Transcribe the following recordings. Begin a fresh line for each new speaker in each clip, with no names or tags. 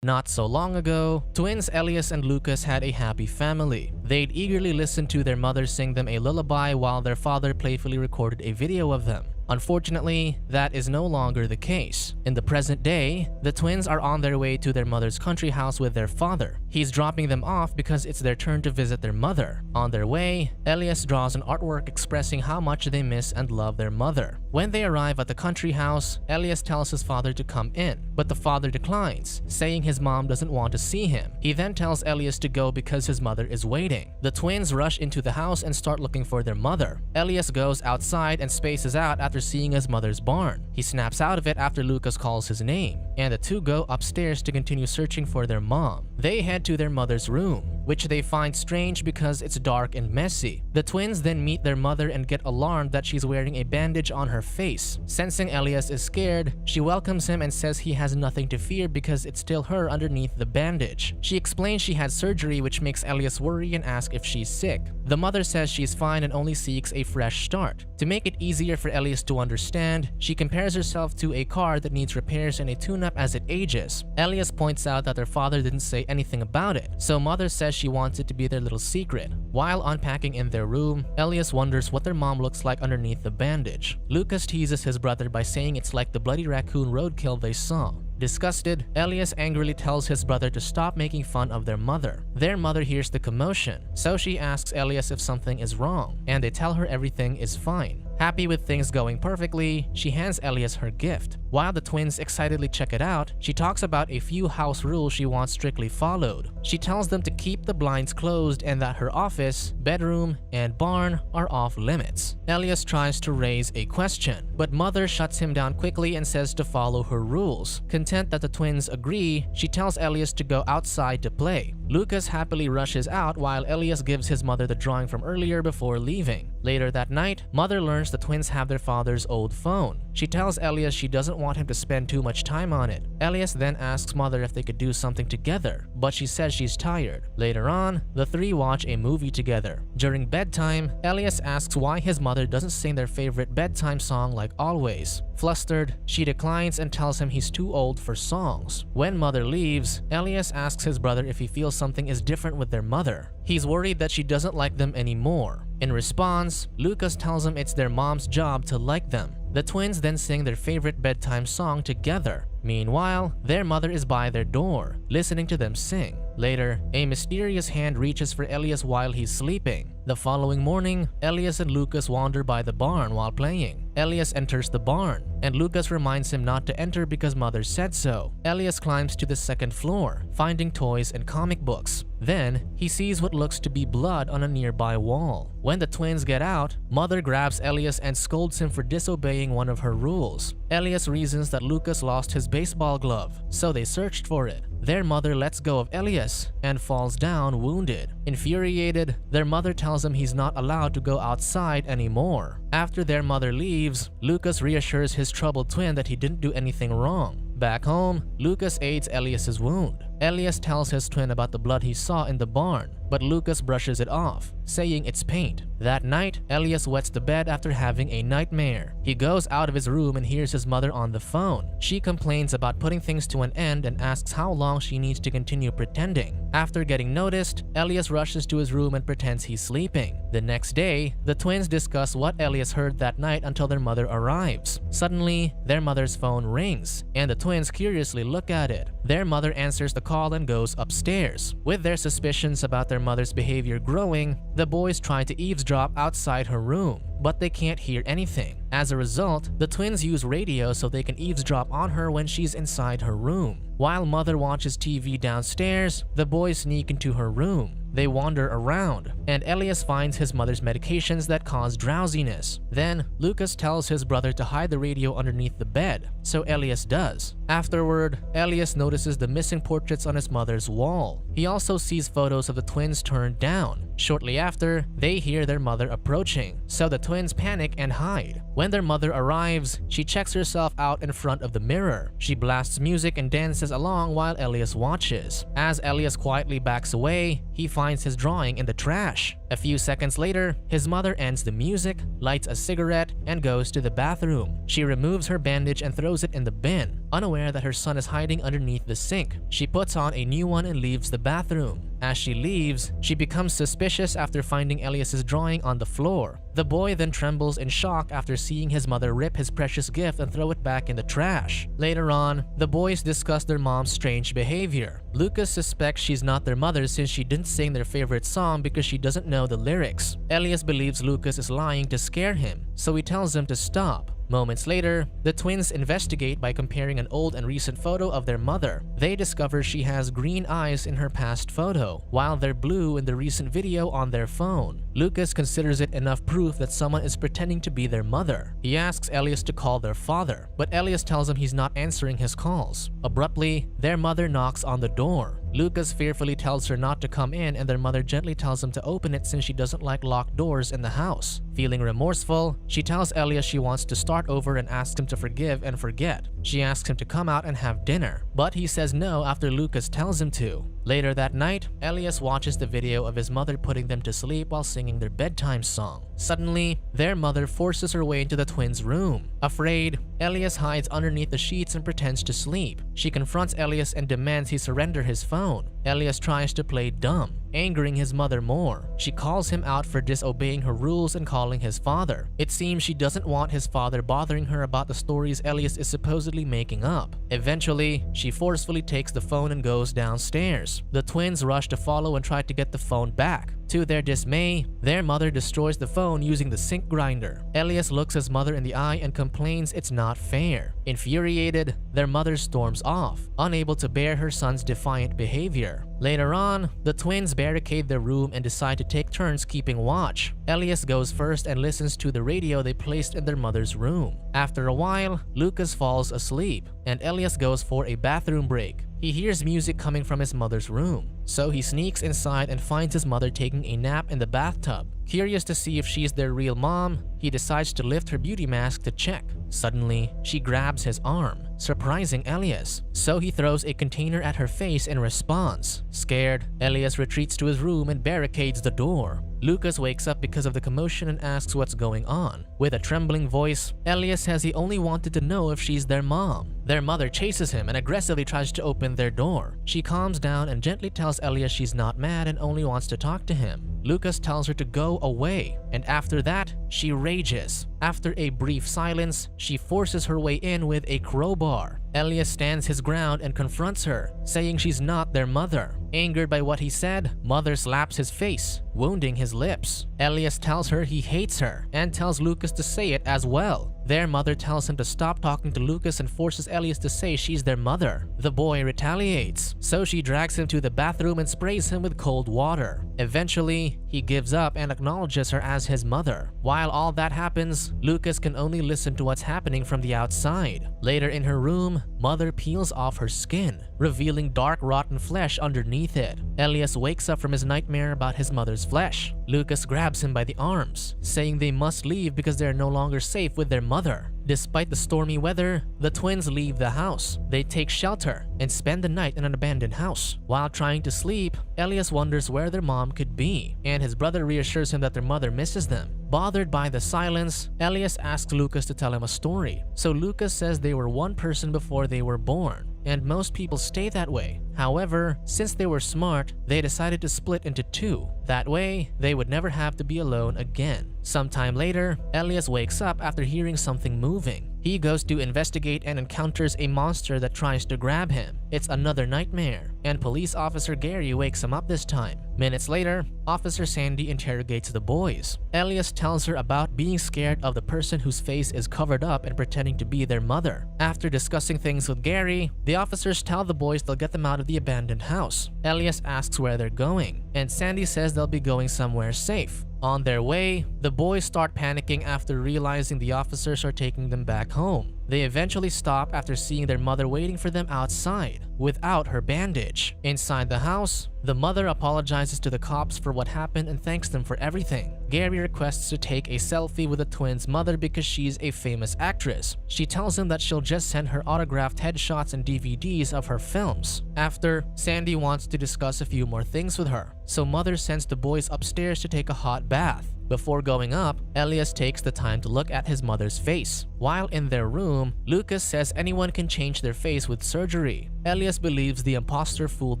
Not so long ago, twins Elias and Lukas had a happy family. They'd eagerly listen to their mother sing them a lullaby while their father playfully recorded a video of them. Unfortunately, that is no longer the case. In the present day, the twins are on their way to their mother's country house with their father. He's dropping them off because it's their turn to visit their mother. On their way, Elias draws an artwork expressing how much they miss and love their mother. When they arrive at the country house, Elias tells his father to come in, but the father declines, saying his mom doesn't want to see him. He then tells Elias to go because his mother is waiting. The twins rush into the house and start looking for their mother. Elias goes outside and spaces out after seeing his mother's barn. He snaps out of it after Lukas calls his name, and the two go upstairs to continue searching for their mom. They head to their mother's room, which they find strange because it's dark and messy. The twins then meet their mother and get alarmed that she's wearing a bandage on her face. Sensing Elias is scared, she welcomes him and says he has nothing to fear because it's still her underneath the bandage. She explains she had surgery, which makes Elias worry and ask if she's sick. The mother says she's fine and only seeks a fresh start. To make it easier for Elias to understand, she compares herself to a car that needs repairs and a tune-up as it ages. Elias points out that their father didn't say anything about it, so mother says she wants it to be their little secret. While unpacking in their room, Elias wonders what their mom looks like underneath the bandage. Lukas teases his brother by saying it's like the bloody raccoon roadkill they saw. Disgusted, Elias angrily tells his brother to stop making fun of their mother. Their mother hears the commotion, so she asks Elias if something is wrong, and they tell her everything is fine. Happy with things going perfectly, she hands Elias her gift. While the twins excitedly check it out, she talks about a few house rules she wants strictly followed. She tells them to keep the blinds closed and that her office, bedroom, and barn are off limits. Elias tries to raise a question, but mother shuts him down quickly and says to follow her rules. Content that the twins agree, she tells Elias to go outside to play. Lukas happily rushes out while Elias gives his mother the drawing from earlier before leaving. Later that night, mother learns the twins have their father's old phone. She tells Elias she doesn't want him to spend too much time on it. Elias then asks mother if they could do something together, but she says she's tired. Later on, the three watch a movie together. During bedtime, Elias asks why his mother doesn't sing their favorite bedtime song like always. Flustered, she declines and tells him he's too old for songs. When mother leaves, Elias asks his brother if he feels something is different with their mother. He's worried that she doesn't like them anymore. In response, Lukas tells him it's their mom's job to like them. The twins then sing their favorite bedtime song together. Meanwhile, their mother is by their door, listening to them sing. Later, a mysterious hand reaches for Elias while he's sleeping. The following morning, Elias and Lukas wander by the barn while playing. Elias enters the barn, and Lukas reminds him not to enter because mother said so. Elias climbs to the second floor, finding toys and comic books. Then, he sees what looks to be blood on a nearby wall. When the twins get out, mother grabs Elias and scolds him for disobeying one of her rules. Elias reasons that Lukas lost his baseball glove, so they searched for it. Their mother lets go of Elias and falls down wounded. Infuriated, their mother tells him he's not allowed to go outside anymore. After their mother leaves, Lukas reassures his troubled twin that he didn't do anything wrong. Back home, Lukas aids Elias's wound. Elias tells his twin about the blood he saw in the barn, but Lukas brushes it off, saying it's paint. That night, Elias wets the bed after having a nightmare. He goes out of his room and hears his mother on the phone. She complains about putting things to an end and asks how long she needs to continue pretending. After getting noticed, Elias rushes to his room and pretends he's sleeping. The next day, the twins discuss what Elias heard that night until their mother arrives. Suddenly, their mother's phone rings, and the twins curiously look at it. Their mother answers the call and goes upstairs. With their suspicions about their mother's behavior growing, the boys try to eavesdrop outside her room, but they can't hear anything. As a result, the twins use radio so they can eavesdrop on her when she's inside her room. While mother watches TV downstairs, the boys sneak into her room. They wander around, and Elias finds his mother's medications that cause drowsiness. Then, Lukas tells his brother to hide the radio underneath the bed, so Elias does. Afterward, Elias notices the missing portraits on his mother's wall. He also sees photos of the twins turned down. Shortly after, they hear their mother approaching, so the twins panic and hide. When their mother arrives, she checks herself out in front of the mirror. She blasts music and dances along while Elias watches. As Elias quietly backs away, he finds his drawing in the trash. A few seconds later, his mother ends the music, lights a cigarette, and goes to the bathroom. She removes her bandage and throws it in the bin, unaware that her son is hiding underneath the sink. She puts on a new one and leaves the bathroom. As she leaves, she becomes suspicious after finding Elias's drawing on the floor. The boy then trembles in shock after seeing his mother rip his precious gift and throw it back in the trash. Later on, the boys discuss their mom's strange behavior. Lukas suspects she's not their mother since she didn't sing their favorite song because she doesn't know the lyrics. Elias believes Lukas is lying to scare him, so he tells him to stop. Moments later, the twins investigate by comparing an old and recent photo of their mother. They discover she has green eyes in her past photo, while they're blue in the recent video on their phone. Lukas considers it enough proof that someone is pretending to be their mother. He asks Elias to call their father, but Elias tells him he's not answering his calls. Abruptly, their mother knocks on the door. Lukas fearfully tells her not to come in, and their mother gently tells him to open it since she doesn't like locked doors in the house. Feeling remorseful, she tells Elias she wants to start over and asks him to forgive and forget. She asks him to come out and have dinner, but he says no after Lukas tells him to. Later that night, Elias watches the video of his mother putting them to sleep while singing their bedtime song. Suddenly, their mother forces her way into the twins' room. Afraid, Elias hides underneath the sheets and pretends to sleep. She confronts Elias and demands he surrender his phone. Elias tries to play dumb, angering his mother more. She calls him out for disobeying her rules and calling his father. It seems she doesn't want his father bothering her about the stories Elias is supposedly making up. Eventually, she forcefully takes the phone and goes downstairs. The twins rush to follow and try to get the phone back. To their dismay, their mother destroys the phone using the sink grinder. Elias looks his mother in the eye and complains it's not fair. Infuriated, their mother storms off, unable to bear her son's defiant behavior. Later on, the twins barricade their room and decide to take turns keeping watch. Elias goes first and listens to the radio they placed in their mother's room. After a while, Lukas falls asleep, and Elias goes for a bathroom break. He hears music coming from his mother's room, so he sneaks inside and finds his mother taking a nap in the bathtub. Curious to see if she's their real mom, he decides to lift her beauty mask to check. Suddenly, she grabs his arm, surprising Elias, so he throws a container at her face in response. Scared, Elias retreats to his room and barricades the door. Lukas wakes up because of the commotion and asks what's going on. With a trembling voice, Elias says he only wanted to know if she's their mom. Their mother chases him and aggressively tries to open their door. She calms down and gently tells Elias she's not mad and only wants to talk to him. Lukas tells her to go away, and after that, she rages. After a brief silence, she forces her way in with a crowbar. Elias stands his ground and confronts her, saying she's not their mother. Angered by what he said, Mother slaps his face, wounding his lips. Elias tells her he hates her and tells Lukas to say it as well. Their mother tells him to stop talking to Lukas and forces Elias to say she's their mother. The boy retaliates, so she drags him to the bathroom and sprays him with cold water. Eventually, he gives up and acknowledges her as his mother. While all that happens, Lukas can only listen to what's happening from the outside. Later in her room, Mother peels off her skin, revealing dark rotten flesh underneath it. Elias wakes up from his nightmare about his mother's flesh. Lukas grabs him by the arms, saying they must leave because they are no longer safe with their mother. Despite the stormy weather, the twins leave the house. They take shelter and spend the night in an abandoned house. While trying to sleep, Elias wonders where their mom could be, and his brother reassures him that their mother misses them. Bothered by the silence, Elias asks Lukas to tell him a story. So Lukas says they were one person before they were born, and most people stay that way. However, since they were smart, they decided to split into two. That way, they would never have to be alone again. Sometime later, Elias wakes up after hearing something moving. He goes to investigate and encounters a monster that tries to grab him. It's another nightmare, and police officer Gary wakes him up this time. Minutes later, Officer Sandy interrogates the boys. Elias tells her about being scared of the person whose face is covered up and pretending to be their mother. After discussing things with Gary, the officers tell the boys they'll get them out of the abandoned house. Elias asks where they're going, and Sandy says they'll be going somewhere safe. On their way, the boys start panicking after realizing the officers are taking them back home. They eventually stop after seeing their mother waiting for them outside, without her bandage. Inside the house, the mother apologizes to the cops for what happened and thanks them for everything. Gary requests to take a selfie with the twins' mother because she's a famous actress. She tells him that she'll just send her autographed headshots and DVDs of her films. After, Sandy wants to discuss a few more things with her, so mother sends the boys upstairs to take a hot bath. Before going up, Elias takes the time to look at his mother's face. While in their room, Lukas says anyone can change their face with surgery. Elias believes the imposter fooled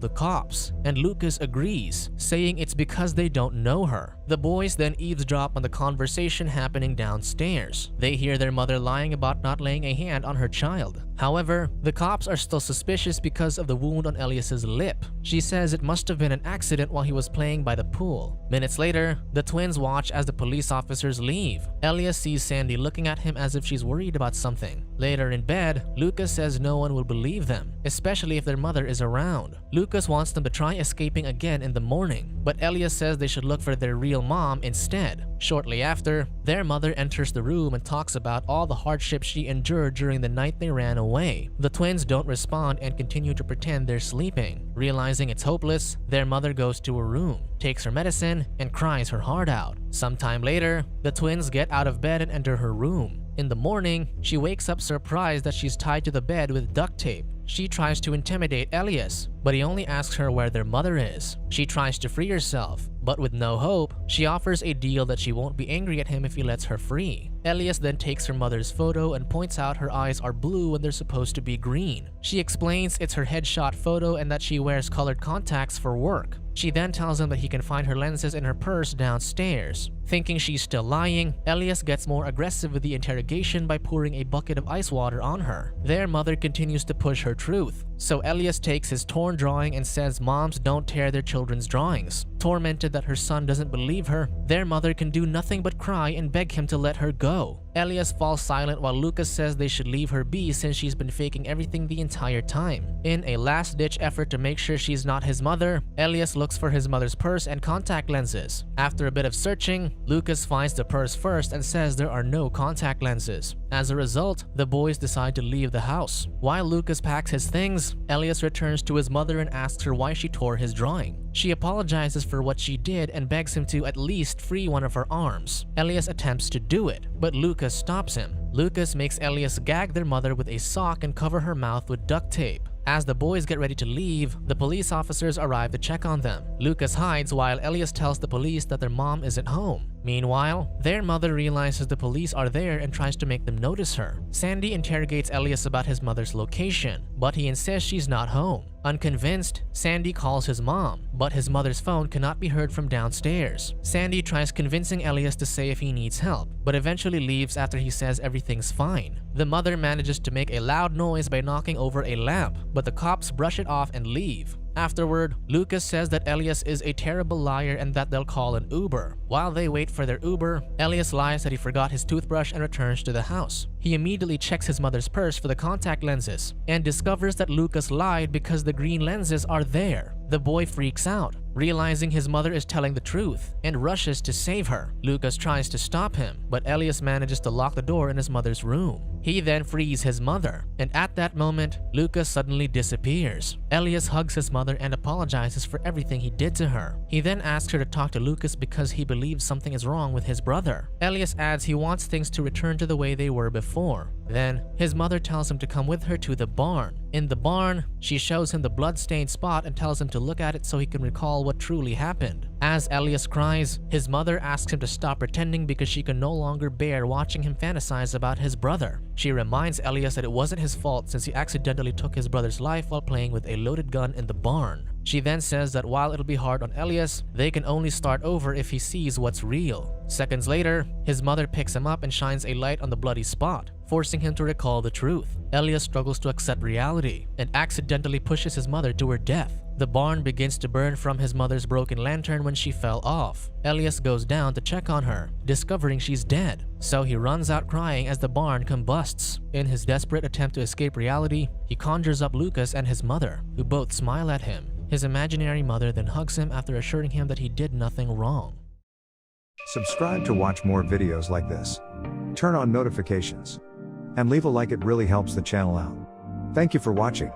the cops, and Lukas agrees, saying it's because they don't know her. The boys then eavesdrop on the conversation happening downstairs. They hear their mother lying about not laying a hand on her child. However, the cops are still suspicious because of the wound on Elias's lip. She says it must have been an accident while he was playing by the pool. Minutes later, the twins watch as the police officers leave. Elias sees Sandy looking at him as if she's worried about something. Later in bed, Lukas says no one will believe them, especially if their mother is around. Lukas wants them to try escaping again in the morning, but Elias says they should look for their real mom instead. Shortly after, their mother enters the room and talks about all the hardships she endured during the night they ran away. The twins don't respond and continue to pretend they're sleeping. Realizing it's hopeless, their mother goes to her room, takes her medicine, and cries her heart out. Sometime later, the twins get out of bed and enter her room. In the morning, she wakes up surprised that she's tied to the bed with duct tape. She tries to intimidate Elias, but he only asks her where their mother is. She tries to free herself, but with no hope, she offers a deal that she won't be angry at him if he lets her free. Elias then takes her mother's photo and points out her eyes are blue when they're supposed to be green. She explains it's her headshot photo and that she wears colored contacts for work. She then tells him that he can find her lenses in her purse downstairs. Thinking she's still lying, Elias gets more aggressive with the interrogation by pouring a bucket of ice water on her. Their mother continues to push her truth, so Elias takes his torn drawing and says moms don't tear their children's drawings. Tormented that her son doesn't believe her, their mother can do nothing but cry and beg him to let her go. Elias falls silent while Lukas says they should leave her be since she's been faking everything the entire time. In a last-ditch effort to make sure she's not his mother, Elias looks for his mother's purse and contact lenses. After a bit of searching, Lukas finds the purse first and says there are no contact lenses. As a result, the boys decide to leave the house. While Lukas packs his things, Elias returns to his mother and asks her why she tore his drawing. She apologizes for what she did and begs him to at least free one of her arms. Elias attempts to do it, but Lukas stops him. Lukas makes Elias gag their mother with a sock and cover her mouth with duct tape. As the boys get ready to leave, the police officers arrive to check on them. Lukas hides while Elias tells the police that their mom isn't home. Meanwhile, their mother realizes the police are there and tries to make them notice her. Sandy interrogates Elias about his mother's location, but he insists she's not home. Unconvinced, Sandy calls his mom, but his mother's phone cannot be heard from downstairs. Sandy tries convincing Elias to say if he needs help, but eventually leaves after he says everything's fine. The mother manages to make a loud noise by knocking over a lamp, but the cops brush it off and leave. Afterward, Lukas says that Elias is a terrible liar and that they'll call an Uber. While they wait for their Uber, Elias lies that he forgot his toothbrush and returns to the house. He immediately checks his mother's purse for the contact lenses and discovers that Lukas lied because the green lenses are there. The boy freaks out, realizing his mother is telling the truth, and rushes to save her. Lukas tries to stop him, but Elias manages to lock the door in his mother's room. He then frees his mother, and at that moment, Lukas suddenly disappears. Elias hugs his mother and apologizes for everything he did to her. He then asks her to talk to Lukas because he believes something is wrong with his brother. Elias adds he wants things to return to the way they were before. Then, his mother tells him to come with her to the barn. In the barn, she shows him the blood-stained spot and tells him to look at it so he can recall what truly happened. As Elias cries, his mother asks him to stop pretending because she can no longer bear watching him fantasize about his brother. She reminds Elias that it wasn't his fault since he accidentally took his brother's life while playing with a loaded gun in the barn. She then says that while it'll be hard on Elias, they can only start over if he sees what's real. Seconds later, his mother picks him up and shines a light on the bloody spot, forcing him to recall the truth. Elias struggles to accept reality and accidentally pushes his mother to her death. The barn begins to burn from his mother's broken lantern when she fell off. Elias goes down to check on her, discovering she's dead. So he runs out crying as the barn combusts. In his desperate attempt to escape reality, he conjures up Lukas and his mother, who both smile at him. His imaginary mother then hugs him after assuring him that he did nothing wrong.
Subscribe to watch more videos like this. Turn on notifications. And leave a like, it really helps the channel out. Thank you for watching.